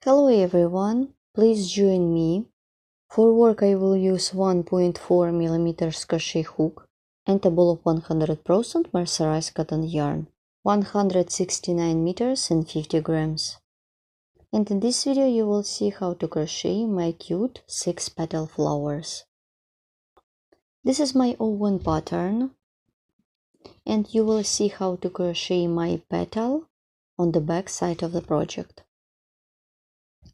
Hello everyone, please join me. For work I will use 1.4 mm crochet hook and a ball of 100% mercerized cotton yarn, 169 meters and 50 grams. And in this video you will see how to crochet my cute 6-petal flowers. This is my oven pattern and you will see how to crochet my petal on the back side of the project.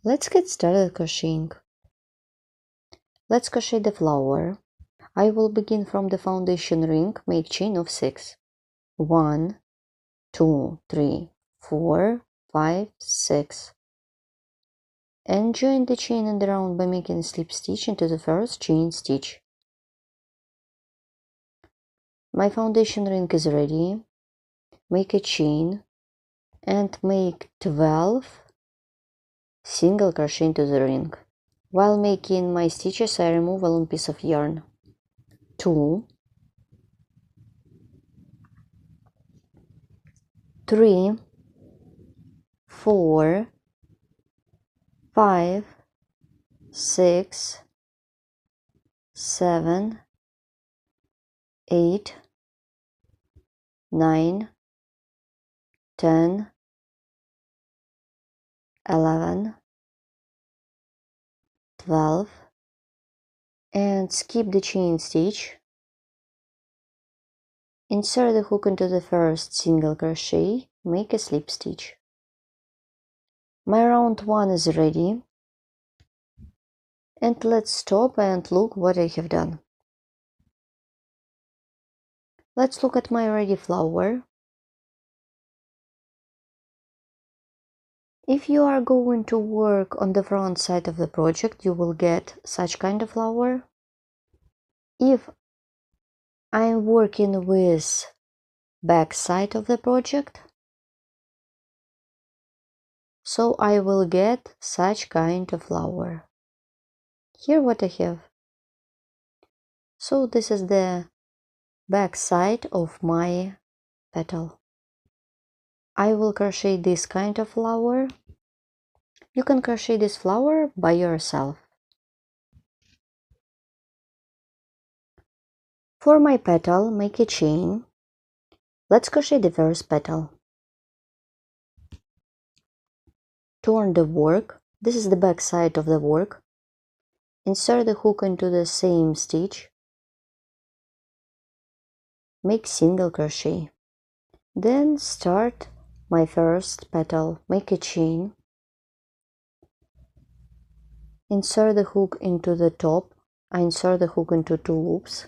Let's get started crocheting. Let's crochet the flower. I will begin from the foundation ring, make chain of 6. 1, 2, 3, 4, 5, 6. And join the chain in the round by making a slip stitch into the first chain stitch. My foundation ring is ready. Make a chain and make 12 single crochet into the ring. While making my stitches, I remove a long piece of yarn. 2, 3, 4, 5, 6, 7, 8, 9, 10, 11, 12, and skip the chain stitch. Insert the hook into the first single crochet, make a slip stitch. My round 1 is ready, and let's stop and look what I have done. Let's look at my ready flower. If you are going to work on the front side of the project, you will get such kind of flower. If I'm working with back side of the project, so I will get such kind of flower. Here what I have. So this is the back side of my petal. I will crochet this kind of flower. You can crochet this flower by yourself. For my petal, make a chain. Let's crochet the first petal. Turn the work. This is the back side of the work. Insert the hook into the same stitch. Make single crochet. Then start my first petal. Make a chain. Insert the hook into the top. I insert the hook into 2 loops.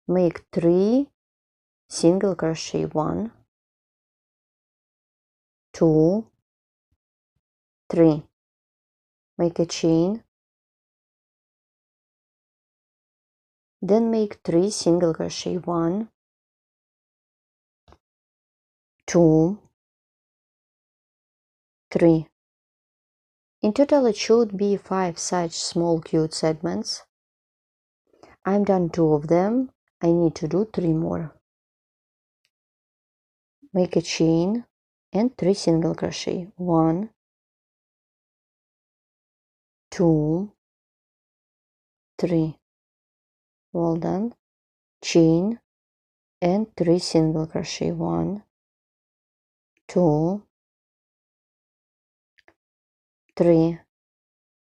Make 3 single crochet. 1, 2, 3. Make a chain. Then make 3 single crochet. 1, 2, 3. In total it should be 5 such small cute segments. I'm done 2 of them. I need to do 3 more. Make a chain and 3 single crochet. 1, 2, 3. Well done. Chain and 3 single crochet. 1, 2, 3,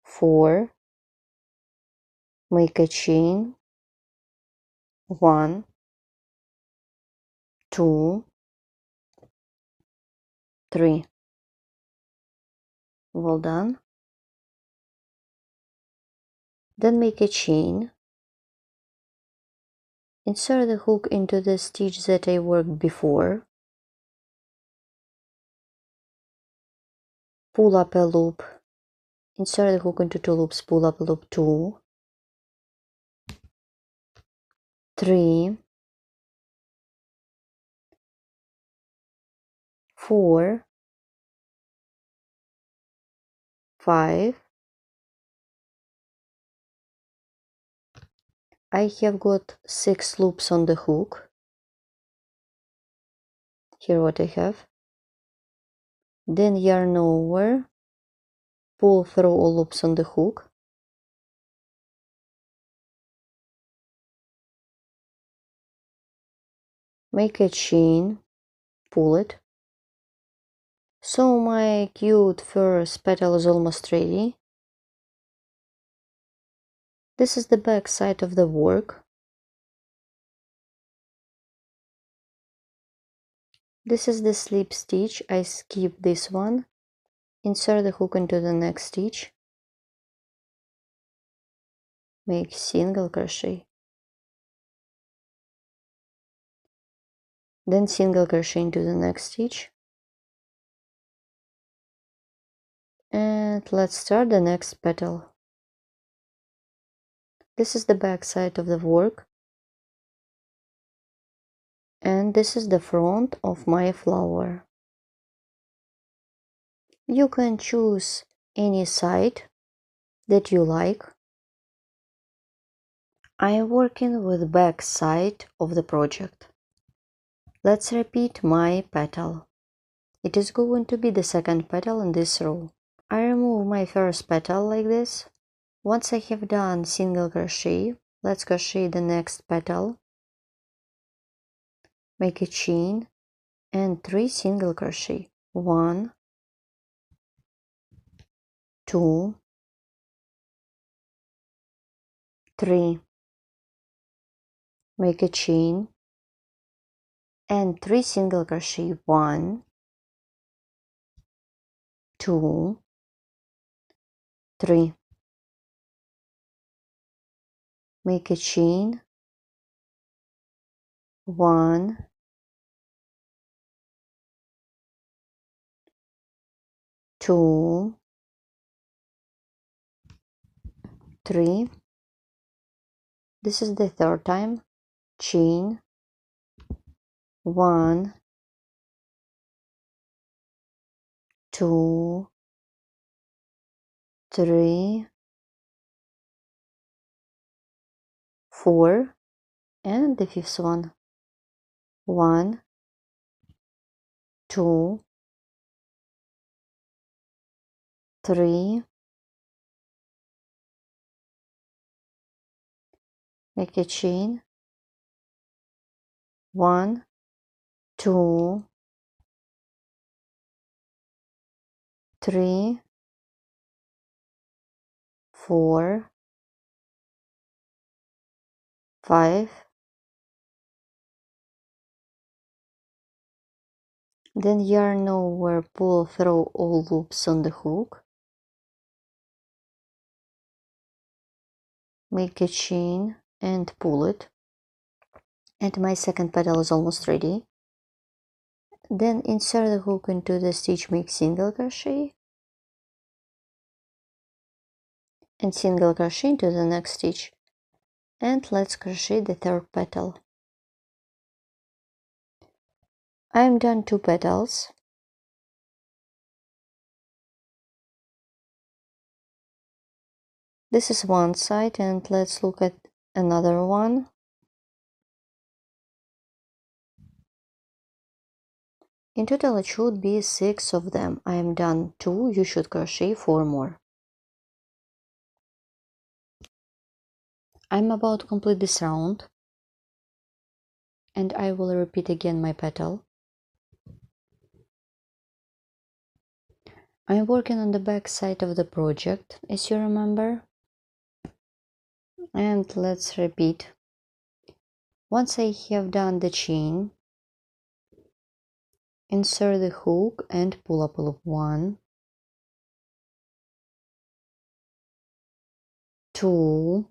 4. Make a chain. 1, 2, 3. Well done. Then make a chain. Insert the hook into the stitch that I worked before. Pull up a loop. Insert the hook into 2 loops. Pull up a loop. 2, 3, 4, 5. I have got 6 loops on the hook. Here what I have. Then yarn over, pull through all loops on the hook, make a chain, pull it. So my cute first petal is almost ready. This is the back side of the work. This is the slip stitch. I skip this one. Insert the hook into the next stitch. Make single crochet. Then single crochet into the next stitch. And let's start the next petal. This is the back side of the work. And this is the front of my flower. You can choose any side that you like. I am working with back side of the project. Let's repeat my petal. It is going to be the second petal in this row. I remove my first petal like this. Once I have done single crochet, let's crochet the next petal. Make a chain and 3 single crochet. 1, 2, 3. Make a chain and 3 single crochet. 1, 2, 3. Make a chain. 1, 2, 3. This is the third time. Chain. 1, 2, 3, 4, and the fifth one. 1, 2, 3. Make a chain. 1, 2, 3, 4, 5. Then yarn over, pull through all loops on the hook. Make a chain and pull it. And my second petal is almost ready. Then insert the hook into the stitch, make single crochet. And single crochet into the next stitch. And let's crochet the third petal. I'm done 2 petals. This is one side, and let's look at another one. In total it should be 6 of them. I am done 2, you should crochet 4 more. I'm about to complete this round, and I will repeat again my petal. I'm working on the back side of the project, as you remember. And let's repeat. Once I have done the chain, insert the hook and pull up a loop. 1, 2,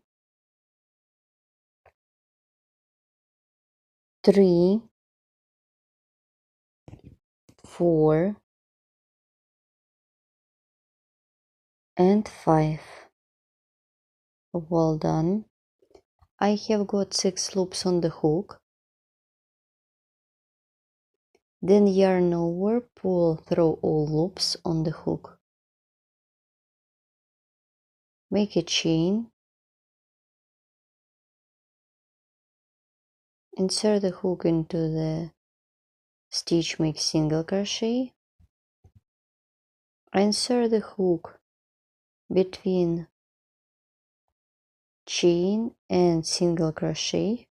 3, 4, and 5. Well done. I have got 6 loops on the hook. Then yarn over, pull through all loops on the hook. Make a chain. Insert the hook into the stitch, make single crochet. Insert the hook between chain and single crochet.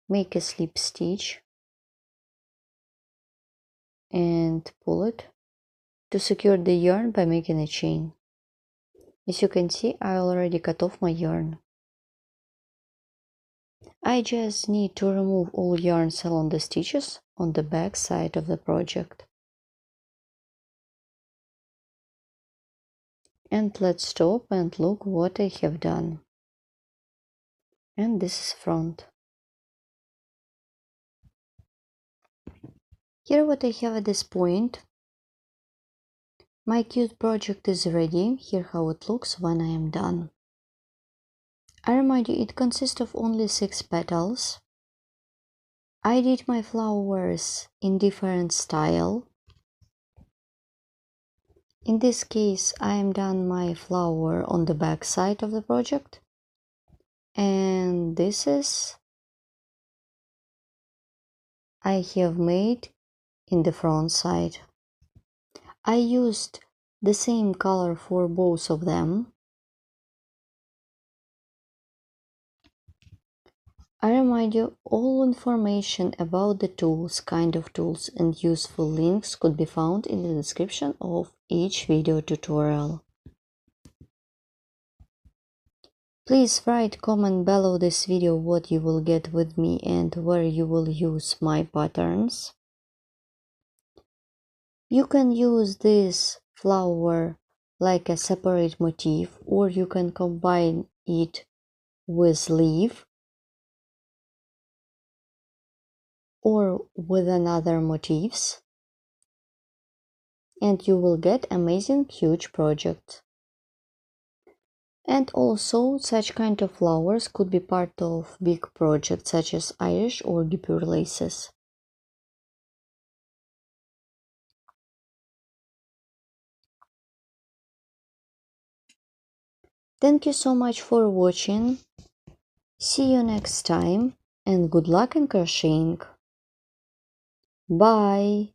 Make a slip stitch and pull it to secure the yarn by making a chain. As you can see, I already cut off my yarn. I just need to remove all yarns along the stitches on the back side of the project. And let's stop and look what I have done. And this is front. Here what I have at this point. My cute project is ready. Here how it looks when I am done. I remind you, it consists of only 6 petals. I did my flowers in different style. In this case, I am done my flower on the back side of the project. And this is I have made in the front side. I used the same color for both of them. I remind you, all information about the tools, kind of tools and useful links could be found in the description of each video tutorial. Please write comment below this video what you will get with me and where you will use my patterns. You can use this flower like a separate motif, or you can combine it with leaf or with another motifs, and you will get amazing huge project. And also such kind of flowers could be part of big projects such as Irish or guipure laces. Thank you so much for watching. See you next time and good luck in crocheting. Bye!